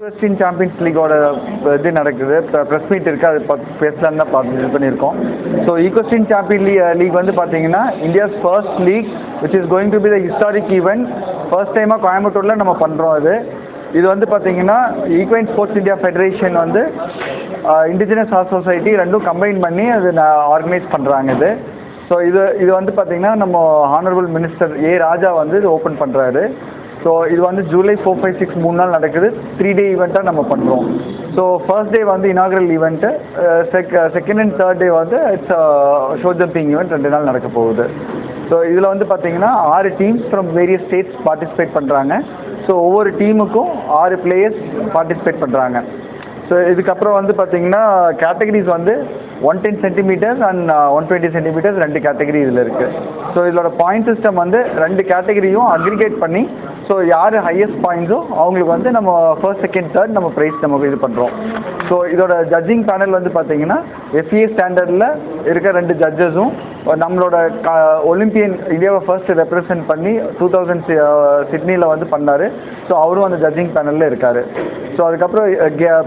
ஈக்வெஸ்டின் champions லீகோட இது நடக்குது. இப்போ ப்ரெஸ் மீட் இருக்குது, அது பேசலாம் தான் பார்த்து இது பண்ணியிருக்கோம். ஸோ ஈக்வெஸ்டின் சாம்பியன் லீக் வந்து பார்த்தீங்கன்னா India's first league which is going to be the historic event. First டைமாக கோயம்புத்தூரில் நம்ம பண்ணுறோம். இது வந்து பார்த்தீங்கன்னா ஈக்வைன் ஸ்போர்ட்ஸ் இந்தியா ஃபெடரேஷன் வந்து இண்டிஜினஸ் ஆர்ட் சொசைட்டி ரெண்டும் கம்பைன் பண்ணி அது ஆர்கனைஸ் பண்ணுறாங்க. ஸோ இது வந்து பார்த்தீங்கன்னா நம்ம ஹானரபிள் மினிஸ்டர் ஏ ராஜா வந்து இது ஓப்பன் பண்ணுறாரு. ஸோ இது வந்து ஜூலை 4, 5, 6 3 நாள் நடக்குது. 3 டே ஈவெண்ட்டாக நம்ம பண்ணுறோம். ஸோ ஃபர்ஸ்ட் டே வந்து inaugural event, second and third day வந்து இட்ஸ் ஷோ ஜம்பிங் ஈவெண்ட் 2 நாள் நடக்க போகுது. ஸோ இதில் வந்து பார்த்தீங்கன்னா 6 teams from various states participate பண்ணுறாங்க. ஸோ ஒவ்வொரு டீமுக்கும் 6 பிளேயர்ஸ் பார்ட்டிசிபேட் பண்ணுறாங்க. ஸோ இதுக்கப்புறம் வந்து பார்த்தீங்கன்னா கேட்டகரிஸ் வந்து 110 சென்டிமீட்டர்ஸ் அண்ட் 120 சென்டிமீட்டர்ஸ் 2 கேட்டகரி இதில் இருக்குது. ஸோ இதோட பாயிண்ட் சிஸ்டம் வந்து 2 கேட்டகரியும் அக்ரிகேட் பண்ணி, ஸோ யார் ஹையஸ்ட் பாயிண்ட்ஸோ அவங்களுக்கு வந்து நம்ம ஃபர்ஸ்ட், செகண்ட், தேர்ட் நம்ம ப்ரைஸ் நம்ம இது பண்ணுறோம். ஸோ இதோட ஜட்ஜிங் பேனல் வந்து பார்த்தீங்கன்னா FIA ஸ்டாண்டர்டில் இருக்க 2 ஜட்ஜஸும் நம்மளோட ஒலிம்பியன் இந்தியாவை ஃபர்ஸ்ட் ரெப்ரசன்ட் பண்ணி 2000 சிட்னியில் வந்து பண்ணார். ஸோ அவரும் அந்த ஜட்ஜிங் பேனலில் இருக்கார். ஸோ அதுக்கப்புறம்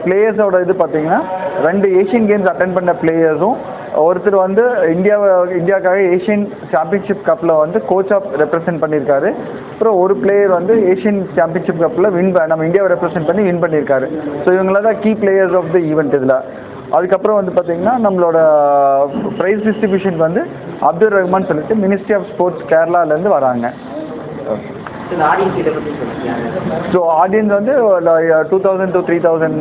பிளேயர்ஸோட இது பார்த்தீங்கன்னா 2 ஏஷியன் கேம்ஸ் அட்டன் பண்ண பிளேயர்ஸும், ஒருத்தர் வந்து இந்தியாவுக்காக ஏஷியன் சாம்பியன்ஷிப் கப்பில் வந்து கோச்சாக ரெப்ரசென்ட் பண்ணியிருக்காரு. அப்புறம் ஒரு பிளேயர் வந்து ஏஷியன் சாம்பியன்ஷிப் கப்பில் நம்ம இந்தியாவை ரெப்ரசென்ட் பண்ணி வின் பண்ணியிருக்காரு. ஸோ இவங்கள தான் key players of the event இதில். அதுக்கப்புறம் வந்து பார்த்தீங்கன்னா நம்மளோட ப்ரைஸ் டிஸ்ட்ரிபியூஷனுக்கு வந்து அப்துல் ரஹ்மான் சொல்லிட்டு மினிஸ்ட்ரி ஆஃப் ஸ்போர்ட்ஸ் கேரளாலேருந்து வராங்க. ஸோ ஆடியன்ஸ் வந்து 2000 to 3000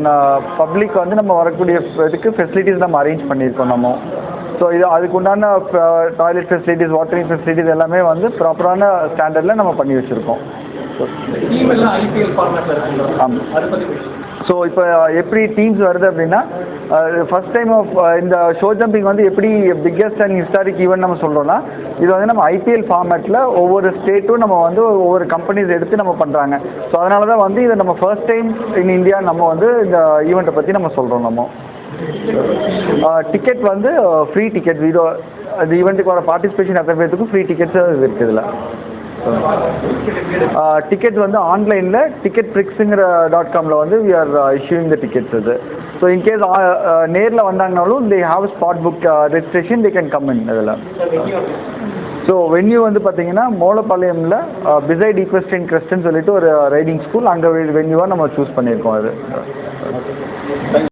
பப்ளிக் வந்து நம்ம வரக்கூடிய இதுக்கு ஃபெசிலிட்டிஸ் நம்ம அரேஞ்ச் பண்ணியிருக்கோம் நம்ம. ஸோ அதுக்கு உண்டான டாய்லெட் ஃபெசிலிட்டிஸ், வாட்டரிங் ஃபெசிலிட்டிஸ் எல்லாமே வந்து ப்ராப்பரான ஸ்டாண்டர்டில் நம்ம பண்ணி வச்சுருக்கோம். ஆமாம். ஸோ இப்போ எப்படி டீம்ஸ் வருது அப்படின்னா, ஃபர்ஸ்ட் டைம் ஆஃப் இந்த ஷோ ஜம்பிங் வந்து எப்படி பிக்கெஸ்ட் அண்ட் ஹிஸ்டாரிக் ஈவெண்ட் நம்ம சொல்கிறோன்னா, இது வந்து நம்ம IPL ஃபார்மேட்டில் ஒவ்வொரு ஸ்டேட்டும் நம்ம வந்து ஒவ்வொரு கம்பெனிஸ் எடுத்து நம்ம பண்ணுறாங்க. ஸோ அதனால தான் வந்து இதை நம்ம ஃபர்ஸ்ட் டைம் இன் இந்தியா நம்ம வந்து இந்த ஈவெண்ட்டை பற்றி நம்ம சொல்கிறோம். நம்ம டிக்கெட் வந்து ஃப்ரீ டிக்கெட், இந்த ஈவெண்ட்டுக்கு வர பார்ட்டிசிபேஷன் அத்தனை பேர்த்துக்கும் ஃப்ரீ டிக்கெட்ஸ் இருக்குது இதில். டிக்கெட் வந்து ஆன்லைனில் ticketprix.comல வந்து we are issuing the tickets. So in case நேரில் வந்தாங்கனாலும் they have a spot book registration, they can come in இதில். ஸோ வென்யூ வந்து பார்த்தீங்கன்னா மோலப்பாளையமில் பிசைட் ஈக்வெஸ்டின் கிரஸ்ட்னு சொல்லிட்டு ஒரு ரைடிங் ஸ்கூல், அங்கே வென்யூவாக நம்ம சூஸ் பண்ணியிருக்கோம். அது